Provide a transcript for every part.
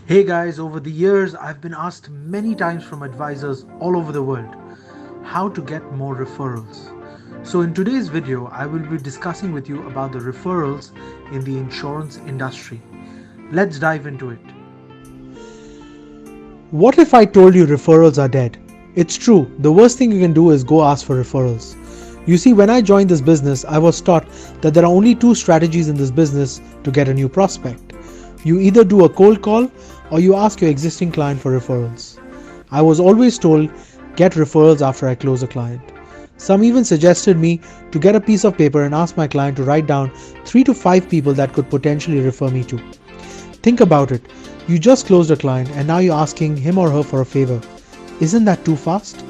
Hey guys, over the years I've been asked many times from advisors all over the world how to get more referrals. So in today's video I will be discussing with you about the referrals in the insurance industry. Let's dive into it. What if I told you referrals are dead? It's true, the worst thing you can do is go ask for referrals. You see, when I joined this business, I was taught that there are only two strategies in this business to get a new prospect. You either do a cold call or you ask your existing client for referrals. I was always told, get referrals after I close a client. Some even suggested me to get a piece of paper and ask my client to write down 3 to 5 people that could potentially refer me to. Think about it. You just closed a client and now you're asking him or her for a favor. Isn't that too fast?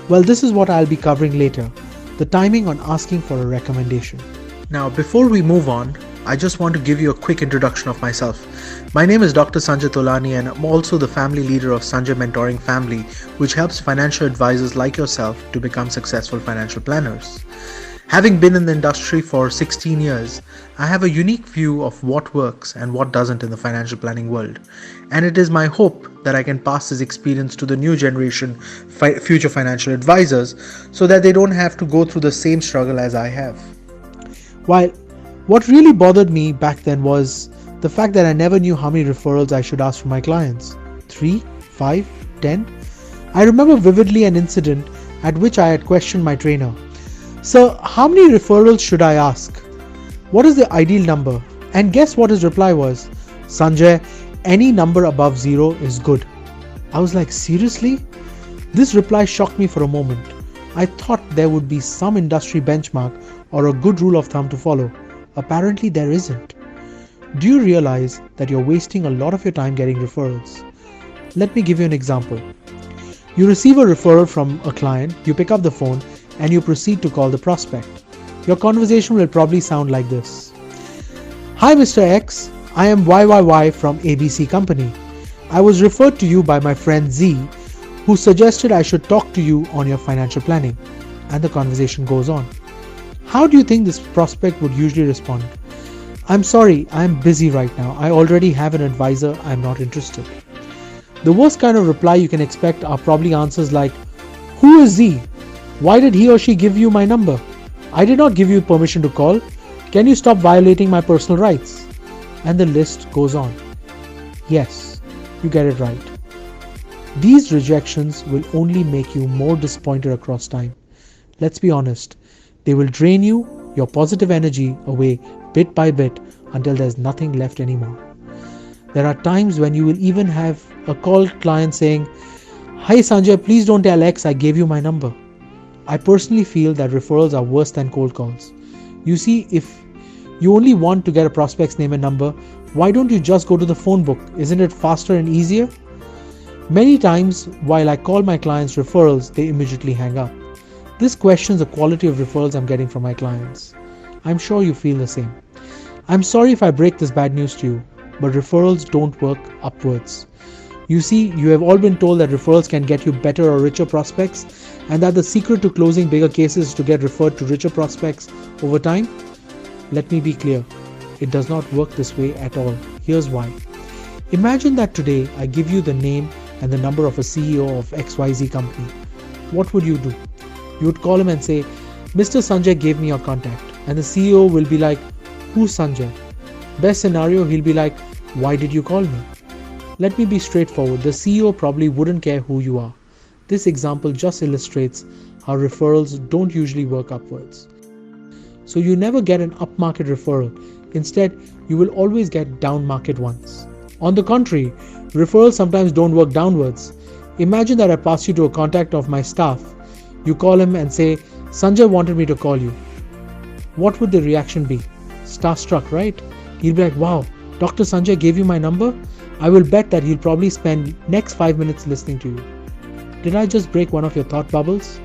Well, this is what I'll be covering later. The timing on asking for a recommendation. Now, before we move on, I just want to give you a quick introduction of myself. My name is Dr. Sanjay Tolani and I'm also the family leader of Sanjay Mentoring Family, which helps financial advisors like yourself to become successful financial planners. Having been in the industry for 16 years, I have a unique view of what works and what doesn't in the financial planning world. And it is my hope that I can pass this experience to the new generation future financial advisors so that they don't have to go through the same struggle as I have. While what really bothered me back then was the fact that I never knew how many referrals I should ask from my clients. 3, 5, 10? I remember vividly an incident at which I had questioned my trainer. "Sir, how many referrals should I ask? What is the ideal number?" And guess what his reply was? "Sanjay, any number above 0 is good." I was like, seriously? This reply shocked me for a moment. I thought there would be some industry benchmark or a good rule of thumb to follow. Apparently there isn't. Do you realize that you're wasting a lot of your time getting referrals? Let me give you an example. You receive a referral from a client, you pick up the phone, and you proceed to call the prospect. Your conversation will probably sound like this. "Hi Mr. X, I am YYY from ABC Company. I was referred to you by my friend Z, who suggested I should talk to you on your financial planning." And the conversation goes on. How do you think this prospect would usually respond? "I'm sorry, I'm busy right now. I already have an advisor. I'm not interested." The worst kind of reply you can expect are probably answers like, "Who is Z? Why did he or she give you my number? I did not give you permission to call. Can you stop violating my personal rights?" And the list goes on. Yes, you get it right. These rejections will only make you more disappointed across time. Let's be honest. They will drain you, your positive energy away bit by bit until there's nothing left anymore. There are times when you will even have a call client saying, "Hi Sanjay, please don't tell X I gave you my number." I personally feel that referrals are worse than cold calls. You see, if you only want to get a prospect's name and number, why don't you just go to the phone book? Isn't it faster and easier? Many times, while I call my clients referrals, they immediately hang up. This questions the quality of referrals I'm getting from my clients. I'm sure you feel the same. I'm sorry if I break this bad news to you, but referrals don't work upwards. You see, you have all been told that referrals can get you better or richer prospects, and that the secret to closing bigger cases is to get referred to richer prospects over time. Let me be clear, it does not work this way at all. Here's why. Imagine that today I give you the name and the number of a CEO of XYZ company. What would you do? You would call him and say, "Mr. Sanjay gave me your contact." And the CEO will be like, "Who's Sanjay?" Best scenario, he'll be like, "Why did you call me?" Let me be straightforward. The CEO probably wouldn't care who you are. This example just illustrates how referrals don't usually work upwards. So you never get an upmarket referral. Instead, you will always get downmarket ones. On the contrary, referrals sometimes don't work downwards. Imagine that I pass you to a contact of my staff. You call him and say, "Sanjay wanted me to call you." What would the reaction be? Starstruck, right? He'll be like, "Wow, Dr. Sanjay gave you my number?" I will bet that he'll probably spend next 5 minutes listening to you. Did I just break one of your thought bubbles?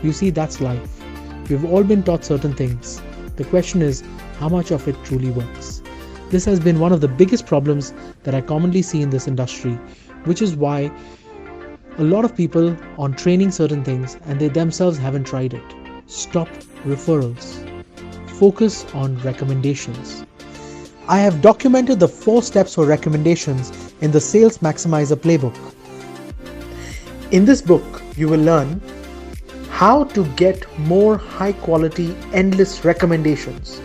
You see, that's life. We've all been taught certain things. The question is, how much of it truly works? This has been one of the biggest problems that I commonly see in this industry, which is why a lot of people are training certain things and they themselves haven't tried it. Stop referrals. Focus on recommendations. I have documented the 4 steps for recommendations in the Sales Maximizer Playbook. In this book, you will learn how to get more high quality, endless recommendations.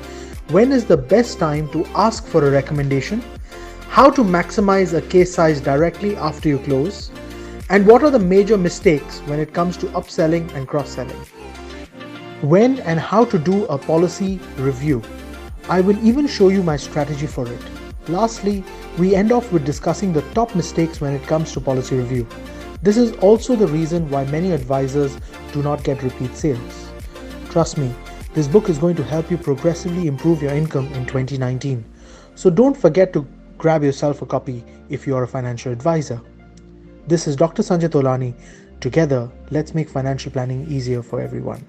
When is the best time to ask for a recommendation? How to maximize a case size directly after you close? And what are the major mistakes when it comes to upselling and cross-selling? When and how to do a policy review. I will even show you my strategy for it. Lastly, we end off with discussing the top mistakes when it comes to policy review. This is also the reason why many advisors do not get repeat sales. Trust me, this book is going to help you progressively improve your income in 2019. So don't forget to grab yourself a copy if you are a financial advisor. This is Dr. Sanjay Tolani. Together, let's make financial planning easier for everyone.